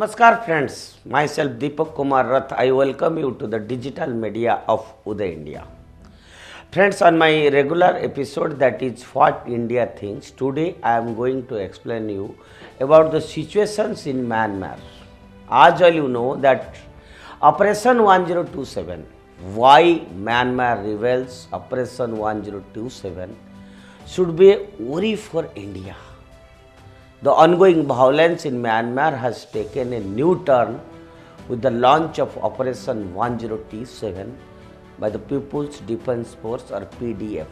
Namaskar friends, myself Deepak Kumar Rath. I welcome you to the digital media of Uday India. Friends, on my regular episode that is What India Thinks, today I am going to explain you about the situations in Myanmar. As all you know that Operation 1027, why Myanmar rebels Operation 1027 should be a worry for India. The ongoing violence in Myanmar has taken a new turn with the launch of Operation 1027 by the People's Defense Force or PDF.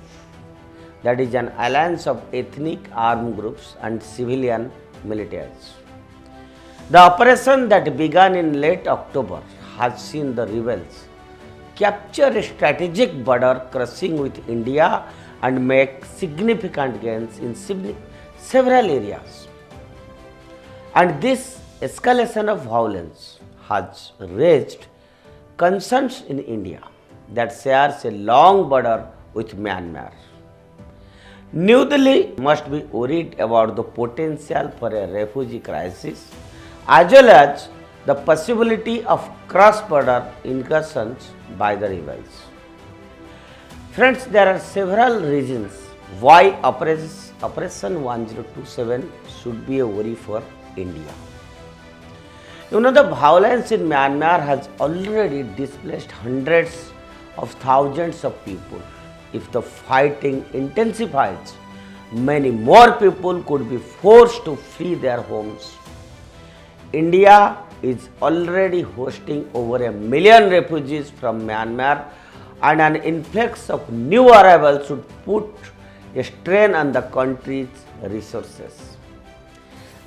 That is an alliance of ethnic armed groups and civilian militaries. The operation that began in late October has seen the rebels capture a strategic border crossing with India and make significant gains in several areas. And this escalation of violence has raised concerns in India that shares a long border with Myanmar. New Delhi must be worried about the potential for a refugee crisis as well as the possibility of cross-border incursions by the rebels. Friends, there are several reasons why Operation 1027 should be a worry for India. You know, the violence in Myanmar has already displaced hundreds of thousands of people. If the fighting intensifies, many more people could be forced to flee their homes. India is already hosting over 1 million refugees from Myanmar, and an influx of new arrivals should put a strain on the country's resources.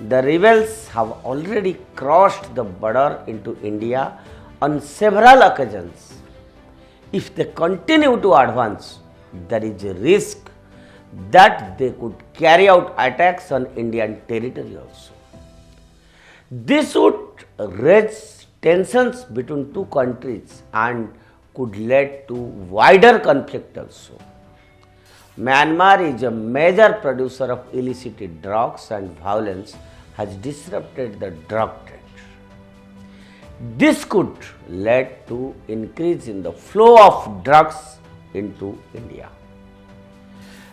The rebels have already crossed the border into India on several occasions. If they continue to advance, there is a risk that they could carry out attacks on Indian territory also. This would raise tensions between two countries and could lead to wider conflict also. Myanmar is a major producer of illicit drugs and violence has disrupted the drug trade. This could lead to increase in the flow of drugs into India.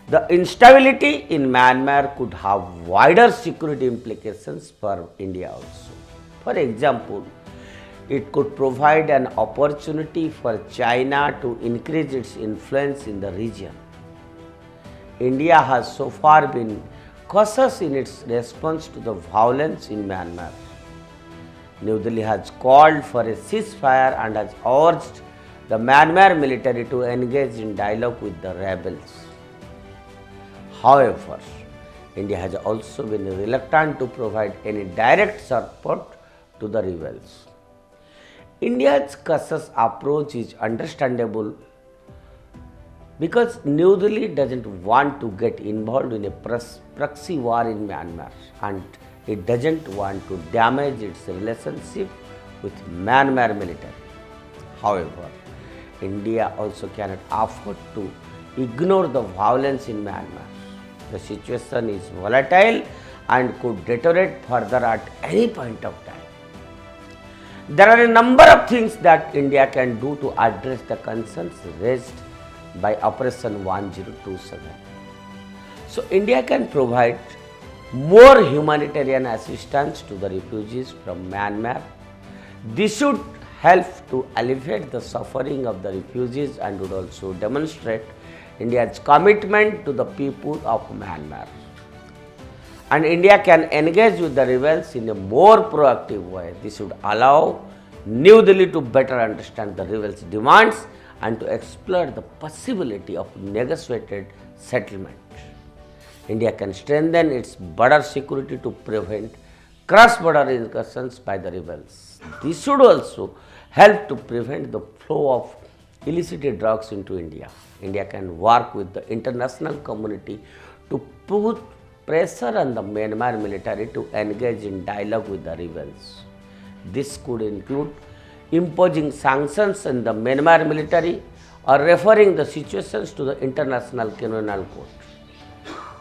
The instability in Myanmar could have wider security implications for India also. For example, it could provide an opportunity for China to increase its influence in the region. India has so far been cautious in its response to the violence in Myanmar. New Delhi has called for a ceasefire and has urged the Myanmar military to engage in dialogue with the rebels. However, India has also been reluctant to provide any direct support to the rebels. India's cautious approach is understandable because New Delhi doesn't want to get involved in a proxy war in Myanmar, and it doesn't want to damage its relationship with Myanmar military. However, India also cannot afford to ignore the violence in Myanmar. The situation is volatile and could deteriorate further at any point of time. There are a number of things that India can do to address the concerns raised by Operation 1027. So India can provide more humanitarian assistance to the refugees from Myanmar. This should help to alleviate the suffering of the refugees and would also demonstrate India's commitment to the people of Myanmar. And India can engage with the rebels in a more proactive way. This would allow New Delhi to better understand the rebels' demands and to explore the possibility of negotiated settlement. India can strengthen its border security to prevent cross-border incursions by the rebels. This should also help to prevent the flow of illicit drugs into India. India can work with the international community to put pressure on the Myanmar military to engage in dialogue with the rebels. This could include imposing sanctions on the Myanmar military or referring the situations to the International Criminal Court.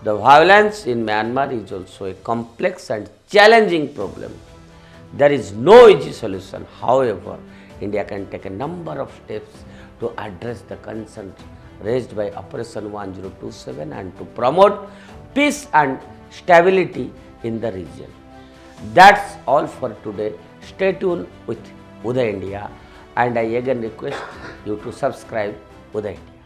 The violence in Myanmar is also a complex and challenging problem There is no easy solution. However, India can take a number of steps to address the concerns raised by Operation 1027 and to promote peace and stability in the region. That's all for today. Stay tuned with Uday India, and I again request you to subscribe Uday India.